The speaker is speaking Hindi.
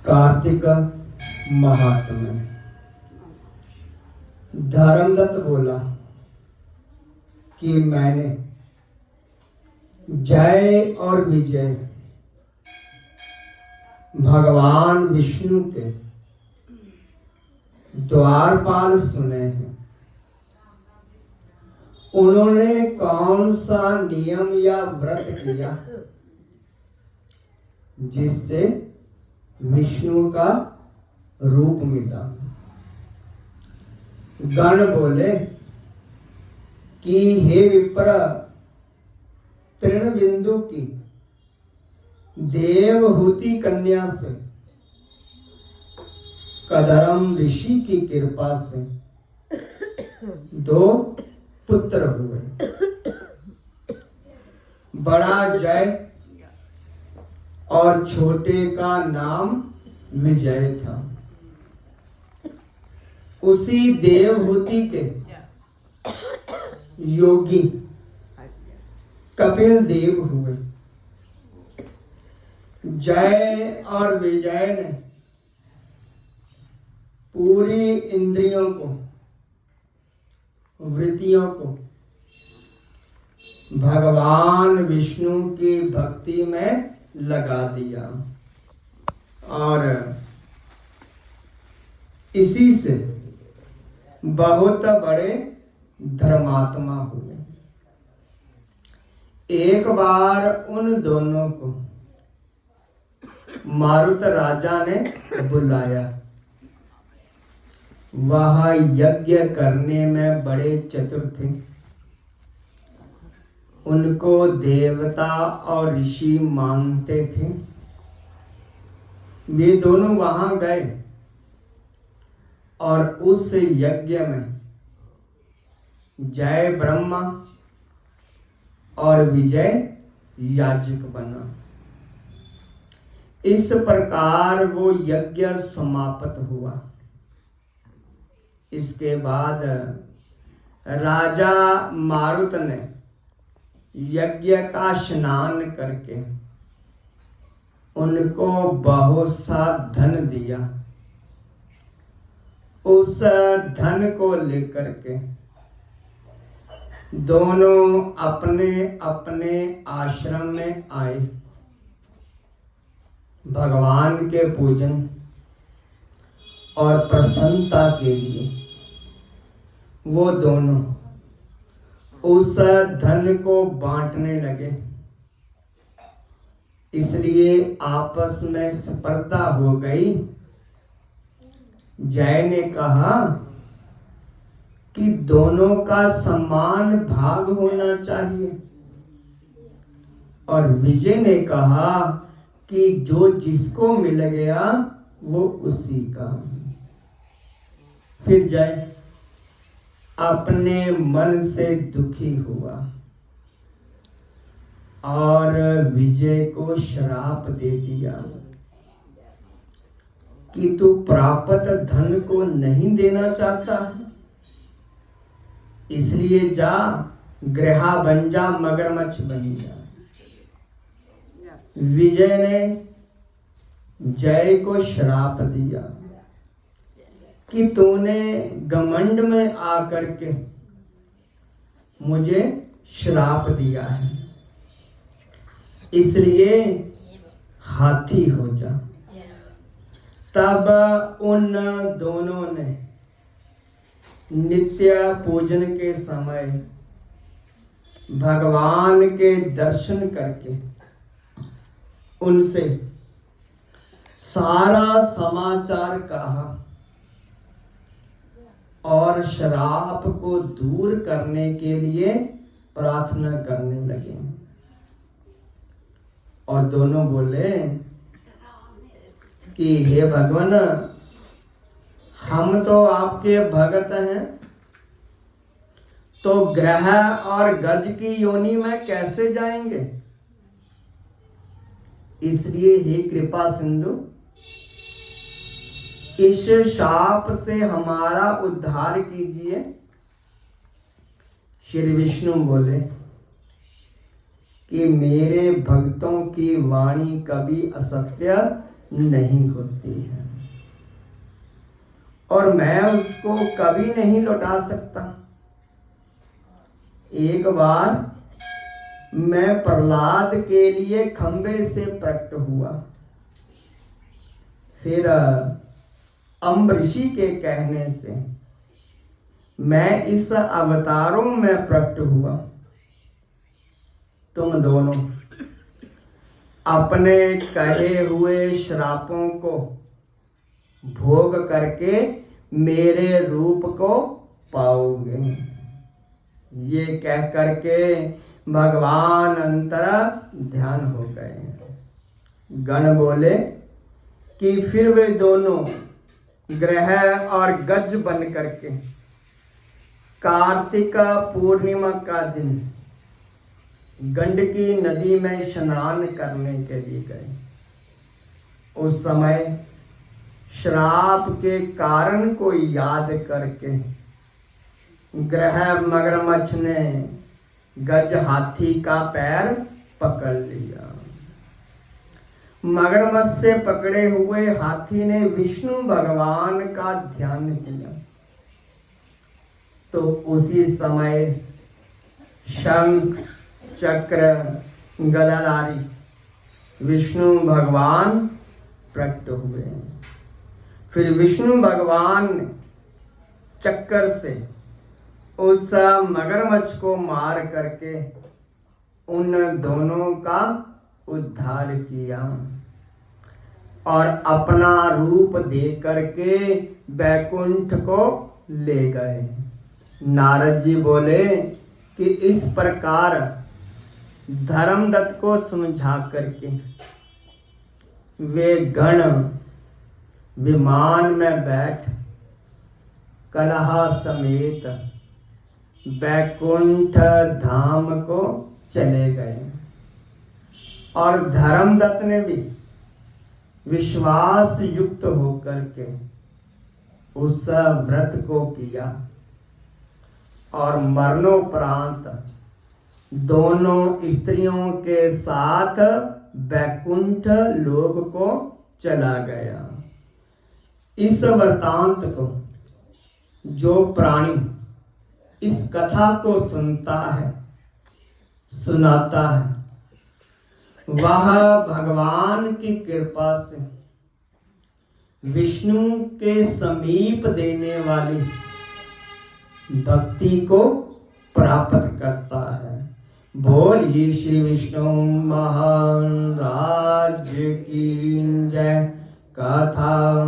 कार्तिक महात्म्य। धर्मदत्त बोला कि मैंने जय और विजय भगवान विष्णु के द्वारपाल सुने हैं। उन्होंने कौन सा नियम या व्रत किया जिससे विष्णु का रूप मिला। गण बोले कि हे विप्र, तृणबिंदु की देवहूति कन्या से कदरम ऋषि की कृपा से 2 पुत्र हुए। बड़ा जय और छोटे का नाम विजय था। उसी देवहूति के योगी कपिल देव हुए। जय और विजय ने पूरी इंद्रियों को, वृत्तियों को भगवान विष्णु की भक्ति में लगा दिया और इसी से बहुत बड़े धर्मात्मा हुए। एक बार उन दोनों को मारुत राजा ने बुलाया। वह यज्ञ करने में बड़े चतुर थे। उनको देवता और ऋषि मानते थे। वे दोनों वहां गए और उस यज्ञ में जय ब्रह्मा और विजय याजक बना। इस प्रकार वो यज्ञ समाप्त हुआ। इसके बाद राजा मारुत ने यज्ञ का स्नान करके उनको बहुत सा धन दिया। उस धन को लेकर के दोनों अपने अपने आश्रम में आए। भगवान के पूजन और प्रसन्नता के लिए वो दोनों उस धन को बांटने लगे। इसलिए आपस में स्पर्धा हो गई। जय ने कहा कि दोनों का समान भाग होना चाहिए और विजय ने कहा कि जो जिसको मिल गया वो उसी का। फिर जय अपने मन से दुखी हुआ और विजय को श्राप दे दिया कि तू प्राप्त धन को नहीं देना चाहता है, इसलिए जा ग्रहा बन जा, मगरमच्छ बन जा। विजय ने जय को श्राप दिया कि तूने घमंड में आकर के मुझे श्राप दिया है, इसलिए हाथी हो जा। तब उन दोनों ने नित्य पूजन के समय भगवान के दर्शन करके उनसे सारा समाचार कहा और श्राप को दूर करने के लिए प्रार्थना करने लगे। और दोनों बोले कि हे भगवान, हम तो आपके भगत हैं, तो ग्रह और गज की योनि में कैसे जाएंगे? इसलिए हे कृपा सिंधु, इस शाप से हमारा उद्धार कीजिए। श्री विष्णु बोले कि मेरे भक्तों की वाणी कभी असत्य नहीं होती है और मैं उसको कभी नहीं लौटा सकता। एक बार मैं प्रहलाद के लिए खंबे से प्रकट हुआ, फिर अम्बरीशी के कहने से मैं इस अवतारों में प्रकट हुआ। तुम दोनों अपने कहे हुए श्रापों को भोग करके मेरे रूप को पाओगे। ये कह करके भगवान अंतर ध्यान हो गए। गण बोले कि फिर वे दोनों ग्रह और गज बन करके कार्तिक पूर्णिमा का दिन गंडकी नदी में स्नान करने के लिए गए। उस समय श्राप के कारण को याद करके ग्रह मगरमच्छ ने गज हाथी का पैर पकड़ लिया। मगरमच्छ से पकड़े हुए हाथी ने विष्णु भगवान का ध्यान किया तो उसी समय शंख चक्र गदाधारी विष्णु भगवान प्रकट हुए। फिर विष्णु भगवान ने चक्कर से उस मगरमच्छ को मार करके उन दोनों का उद्धार किया और अपना रूप दे करके बैकुंठ को ले गए। नारद जी बोले कि इस प्रकार धर्मदत्त को समझा करके वे गण विमान में बैठ कलहा समेत बैकुंठ धाम को चले गए और धर्मदत्त ने भी विश्वास युक्त होकर के उस व्रत को किया और मरणोपरांत दोनों स्त्रियों के साथ बैकुंठ लोक को चला गया। इस वृतांत को जो प्राणी इस कथा को सुनता है सुनाता है वह भगवान की कृपा से विष्णु के समीप देने वाली भक्ति को प्राप्त करता है। बोलिए श्री विष्णु महाराज की जय। कथा